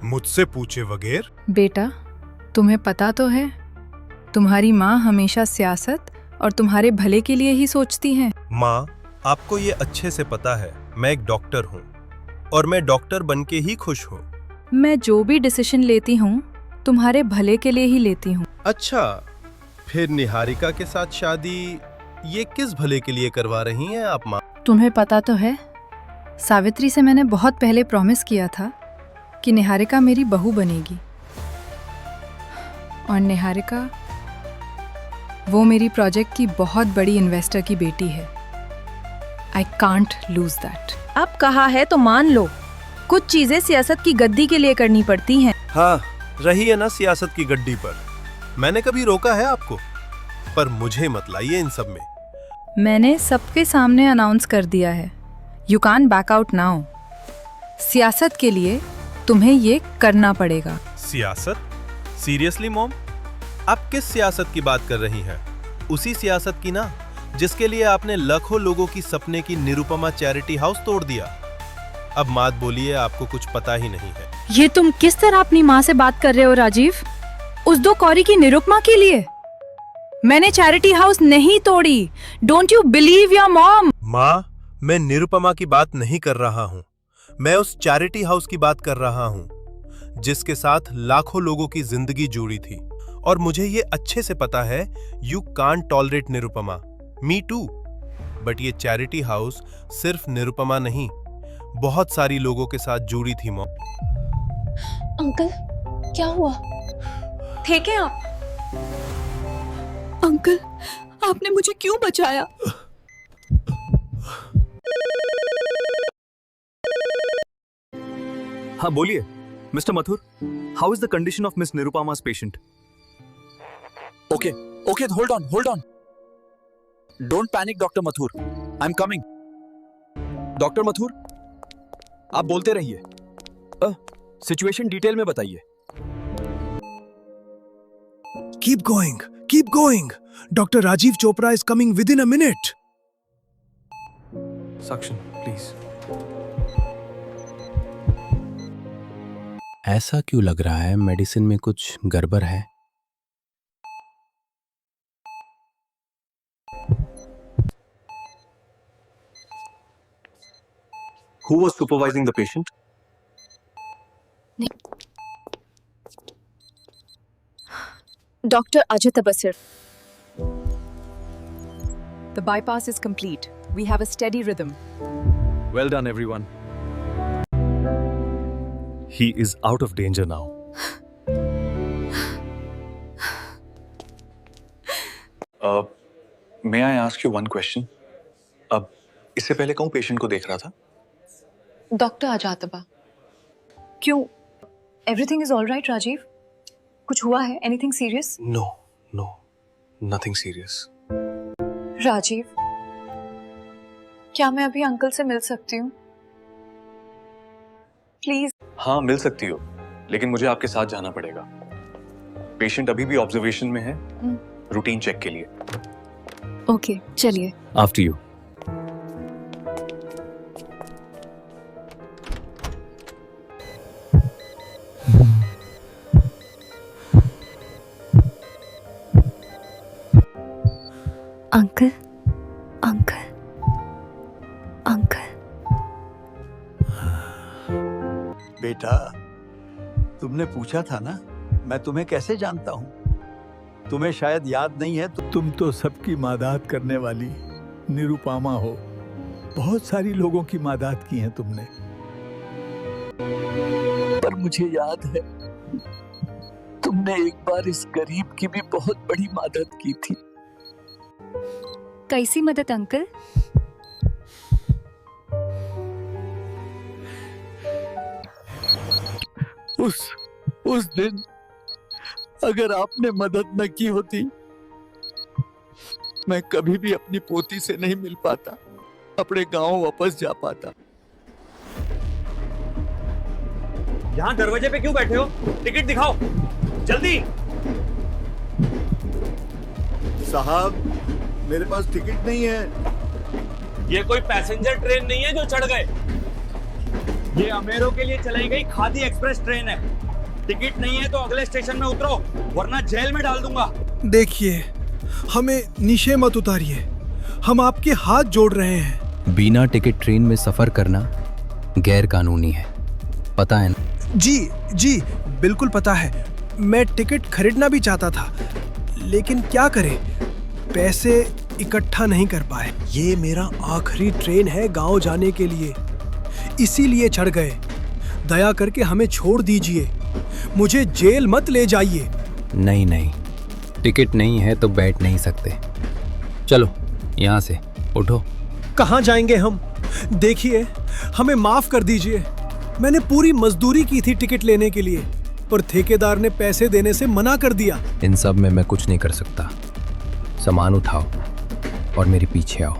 मुझसे पूछे बगैर? बेटा, तुम्हें पता तो है तुम्हारी माँ हमेशा सियासत और तुम्हारे भले के लिए ही सोचती हैं। माँ, आपको ये अच्छे से पता है मैं एक डॉक्टर हूँ और मैं डॉक्टर बनके ही खुश हूँ। मैं जो भी डिसीजन लेती हूँ तुम्हारे भले के लिए ही लेती हूँ। अच्छा, फिर निहारिका के साथ शादी ये किस भले के लिए करवा रही हैं आप माँ? तुम्हें पता तो है सावित्री से मैंने बहुत पहले प्रॉमिस किया था कि निहारिका मेरी बहू बनेगी, और निहारिका वो मेरी प्रोजेक्ट की बहुत बड़ी इन्वेस्टर की बेटी है। I can't lose that. अब कहा है तो मान लो, कुछ चीजें सियासत की गद्दी के लिए करनी पड़ती हैं। हाँ, रही है ना सियासत की गड्डी पर। मैंने कभी रोका है आपको? पर मुझे मत लाइए इन सब में। मैंने सबके सामने अनाउंस कर दिया है, you can't back out now. सियासत के लिए तुम्हें ये करना पड़ेगा। सियासत? सीरियसली मॉम, आप किस सियासत की बात कर रही हैं? उसी सियासत की ना जिसके लिए आपने लाखों लोगों की सपने की निरुपमा चैरिटी हाउस तोड़ दिया। अब मात बोलिए, आपको कुछ पता ही नहीं है। ये तुम किस तरह अपनी माँ से बात कर रहे हो राजीव? उस 2 कौड़ी की निरुपमा के लिए मैंने चैरिटी हाउस नहीं तोड़ी। Don't you believe your mom? माँ, मैं निरुपमा की बात नहीं कर रहा हूँ, मैं उस चैरिटी हाउस की बात कर रहा हूँ जिसके साथ लाखों लोगों की जिंदगी जुड़ी थी। और मुझे ये अच्छे से पता है you can't tolerate Nirupama, me too. But ये चैरिटी हाउस सिर्फ निरुपमा नहीं, बहुत सारी लोगों के साथ जुड़ी थी मॉम। अंकल, क्या हुआ? ठीक है आप? अंकल, आपने मुझे क्यों बचाया? हाँ बोलिए mister Mathur, how is the condition of miss Nirupama's patient? Okay, hold on. Don't panic, Dr. Mathur. I'm coming. Doctor Mathur, आप बोलते रहिए, सिचुएशन डिटेल में बताइए। Keep going. Dr. Rajiv Chopra is coming within a minute. Suction please. ऐसा क्यों लग रहा है मेडिसिन में कुछ गड़बड़ है? Who was supervising the patient? Doctor Ajay Tabsar. The bypass is complete. We have a steady rhythm. Well done everyone. He is out of danger now. May I ask you one question? अब इससे पहले कौन patient को देख रहा था? Doctor अजातबा। क्यों? Everything is all right Rajeev? कुछ हुआ है? Anything serious? No, nothing serious. Rajeev, क्या मैं अभी अंकल से मिल सकती हूँ? प्लीज। हाँ, मिल सकती हो, लेकिन मुझे आपके साथ जाना पड़ेगा। पेशेंट अभी भी ऑब्जर्वेशन में है, रूटीन चेक के लिए। ओके, चलिए। After you. Uncle, uncle, uncle. बेटा, तुमने पूछा था ना मैं तुम्हें कैसे जानता हूँ। तुम्हें शायद याद नहीं है, तुम तो सबकी मदद करने वाली निरुपमा हो। बहुत सारी लोगों की मदद की है तुमने, पर मुझे याद है तुमने एक बार इस गरीब की भी बहुत बड़ी मदद की थी। कैसी मदद अंकल? उस दिन अगर आपने मदद न की होती, मैं कभी भी अपनी पोती से नहीं मिल पाता, अपने गांव वापस जा पाता। यहाँ दरवाजे पे क्यों बैठे हो? टिकट दिखाओ, जल्दी। साहब, मेरे पास टिकट नहीं है। ये कोई पैसेंजर ट्रेन नहीं है जो चढ़ गए। ये अमेरों के लिए चलाई गई खादी एक्सप्रेस ट्रेन है। टिकट नहीं है तो अगले स्टेशन में उतरो, वरना जेल में डाल दूंगा। देखिए, हमें नीचे मत उतारिए, हम आपके हाथ जोड़ रहे हैं। बिना टिकट ट्रेन में सफर करना गैर कानूनी है, पता है ना? जी बिल्कुल पता है। मैं टिकट खरीदना भी चाहता था, लेकिन क्या करें, पैसे इकट्ठा नहीं कर पाए। ये मेरा आखिरी ट्रेन है गांव जाने के लिए, इसीलिए चढ़ गए। दया करके हमें छोड़ दीजिए, मुझे जेल मत ले जाइए। नहीं, टिकट नहीं है तो बैठ नहीं सकते। चलो यहाँ से उठो। कहाँ जाएंगे हम? देखिए, हमें माफ कर दीजिए। मैंने पूरी मजदूरी की थी टिकट लेने के लिए, पर ठेकेदार ने पैसे देने से मना कर दिया। इन सब में मैं कुछ नहीं कर सकता। सामान उठाओ और मेरे पीछे आओ।